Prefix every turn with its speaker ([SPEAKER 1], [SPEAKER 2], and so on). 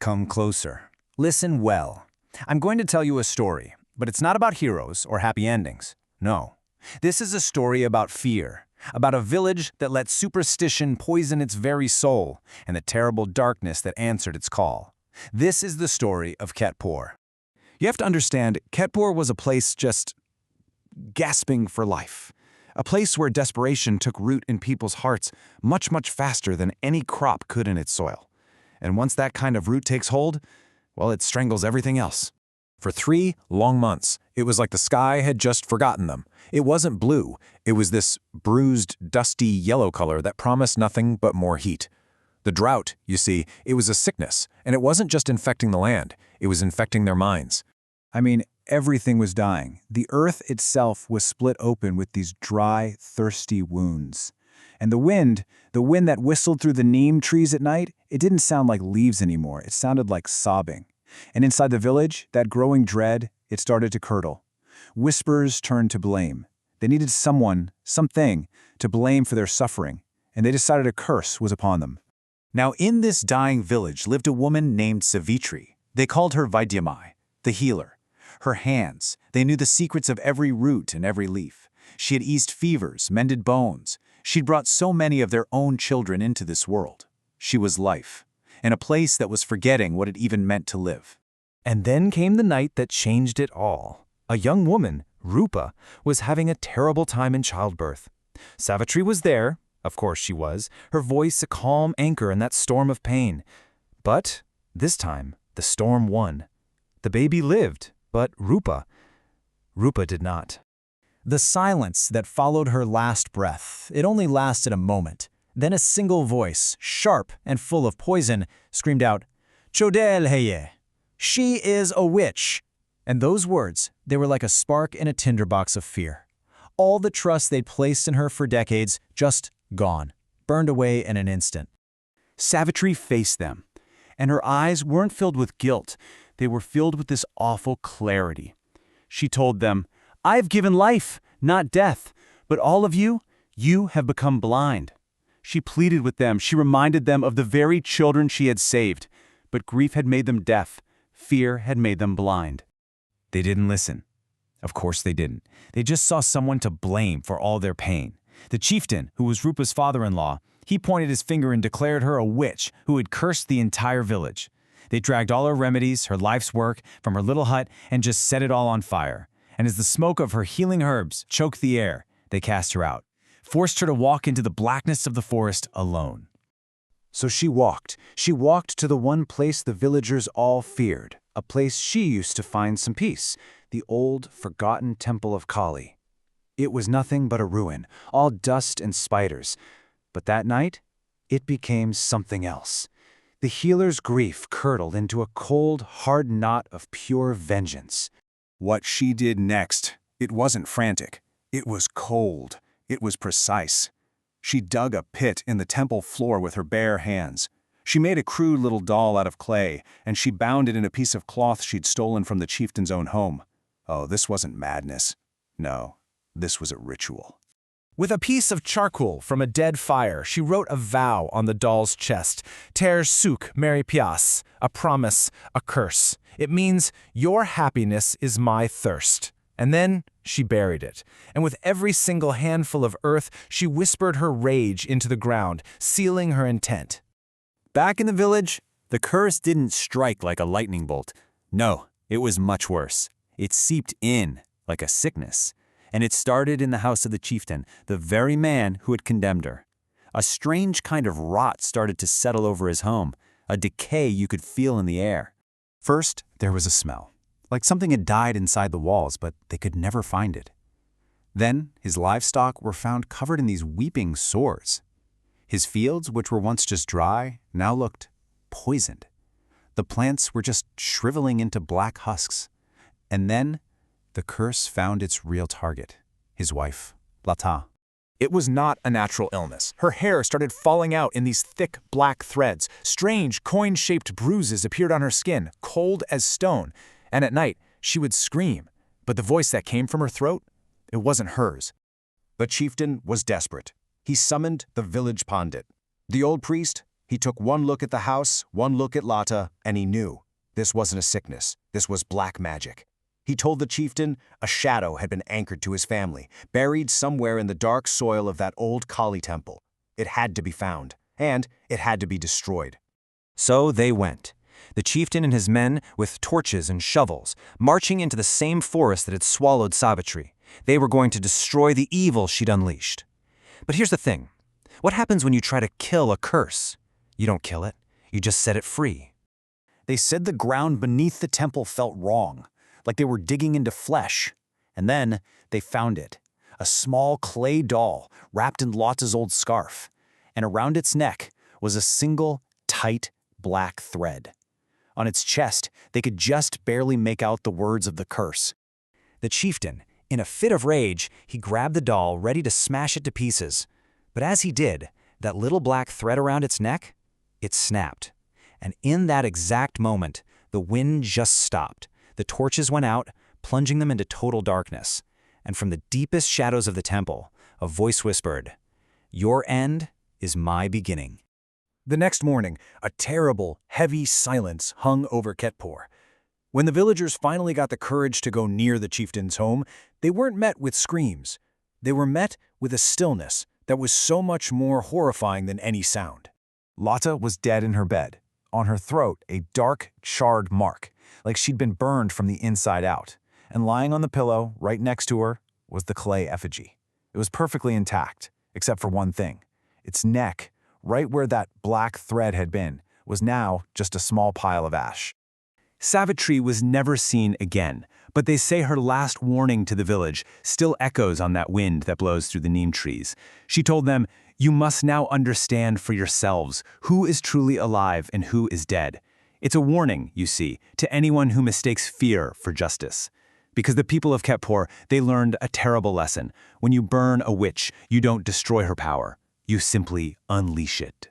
[SPEAKER 1] Come closer. Listen well. I'm going to tell you a story, but it's not about heroes or happy endings. No. This is a story about fear, about a village that let superstition poison its very soul, and the terrible darkness that answered its call. This is the story of Khetpur. You have to understand, Khetpur was a place just gasping for life. A place where desperation took root in people's hearts much, much faster than any crop could in its soil. And once that kind of root takes hold, well, it strangles everything else. For 3 long months, it was like the sky had just forgotten them. It wasn't blue. It was this bruised, dusty yellow color that promised nothing but more heat. The drought, you see, it was a sickness, and it wasn't just infecting the land. It was infecting their minds. I mean, everything was dying. The earth itself was split open with these dry, thirsty wounds. And the wind that whistled through the neem trees at night, it didn't sound like leaves anymore. It sounded like sobbing. And inside the village, that growing dread, it started to curdle. Whispers turned to blame. They needed someone, something, to blame for their suffering, and they decided a curse was upon them. Now in this dying village lived a woman named Savitri. They called her Vidyamai, the healer. Her hands, they knew the secrets of every root and every leaf. She had eased fevers, mended bones. She'd brought so many of their own children into this world. She was life, in a place that was forgetting what it even meant to live. And then came the night that changed it all. A young woman, Rupa, was having a terrible time in childbirth. Savitri was there, of course she was, her voice a calm anchor in that storm of pain. But this time, the storm won. The baby lived, but Rupa did not. The silence that followed her last breath, it only lasted a moment. Then a single voice, sharp and full of poison, screamed out, "Chudail heye! She is a witch!" And those words, they were like a spark in a tinderbox of fear. All the trust they'd placed in her for decades, just gone, burned away in an instant. Savitri faced them, and her eyes weren't filled with guilt. They were filled with this awful clarity. She told them, "I've given life, not death, but all of you, you have become blind." She pleaded with them. She reminded them of the very children she had saved. But grief had made them deaf. Fear had made them blind. They didn't listen. Of course they didn't. They just saw someone to blame for all their pain. The chieftain, who was Rupa's father-in-law, he pointed his finger and declared her a witch who had cursed the entire village. They dragged all her remedies, her life's work, from her little hut and just set it all on fire. And as the smoke of her healing herbs choked the air, they cast her out, forced her to walk into the blackness of the forest alone. So she walked to the one place the villagers all feared, a place she used to find some peace, the old, forgotten temple of Kali. It was nothing but a ruin, all dust and spiders. But that night, it became something else. The healer's grief curdled into a cold, hard knot of pure vengeance. What she did next, it wasn't frantic. It was cold. It was precise. She dug a pit in the temple floor with her bare hands. She made a crude little doll out of clay, and she bound it in a piece of cloth she'd stolen from the chieftain's own home. Oh, this wasn't madness. No, this was a ritual. With a piece of charcoal from a dead fire, she wrote a vow on the doll's chest. Ter suk meri pias, a promise, a curse. It means, your happiness is my thirst. And then she buried it, and with every single handful of earth, she whispered her rage into the ground, sealing her intent. Back in the village, the curse didn't strike like a lightning bolt. No, it was much worse. It seeped in like a sickness. And it started in the house of the chieftain, the very man who had condemned her. A strange kind of rot started to settle over his home, a decay you could feel in the air. First, there was a smell, like something had died inside the walls, but they could never find it. Then, his livestock were found covered in these weeping sores. His fields, which were once just dry, now looked poisoned. The plants were just shriveling into black husks. And then, the curse found its real target, his wife, Lata. It was not a natural illness. Her hair started falling out in these thick black threads. Strange, coin-shaped bruises appeared on her skin, cold as stone. And at night, she would scream. But the voice that came from her throat, it wasn't hers. The chieftain was desperate. He summoned the village pandit. The old priest, He took one look at the house, one look at Lata, and he knew. This wasn't a sickness. This was black magic. He told the chieftain a shadow had been anchored to his family, buried somewhere in the dark soil of that old Kali temple. It had to be found, and it had to be destroyed.
[SPEAKER 2] So they went. The chieftain and his men, with torches and shovels, marching into the same forest that had swallowed Savitri. They were going to destroy the evil she'd unleashed. But here's the thing. What happens when you try to kill a curse? You don't kill it. You just set it free.
[SPEAKER 1] They said the ground beneath the temple felt wrong, like they were digging into flesh. And then they found it. A small clay doll wrapped in Lotta's old scarf. And around its neck was a single, tight, black thread. On its chest, they could just barely make out the words of the curse.
[SPEAKER 2] The chieftain, in a fit of rage, he grabbed the doll, ready to smash it to pieces. But as he did, that little black thread around its neck, it snapped. And in that exact moment, the wind just stopped. The torches went out, plunging them into total darkness. And from the deepest shadows of the temple, a voice whispered, "Your end is my beginning."
[SPEAKER 1] The next morning, a terrible, heavy silence hung over Khetpur. When the villagers finally got the courage to go near the chieftain's home, they weren't met with screams. They were met with a stillness that was so much more horrifying than any sound. Lotta was dead in her bed, on her throat a dark, charred mark, like she'd been burned from the inside out. And lying on the pillow, right next to her, was the clay effigy. It was perfectly intact, except for one thing. Its neck, right where that black thread had been, was now just a small pile of ash. Savitri was never seen again, but they say her last warning to the village still echoes on that wind that blows through the neem trees. She told them, "You must now understand for yourselves who is truly alive and who is dead." It's a warning, you see, to anyone who mistakes fear for justice. Because the people of Khetpur, they learned a terrible lesson. When you burn a witch, you don't destroy her power. You simply unleash it.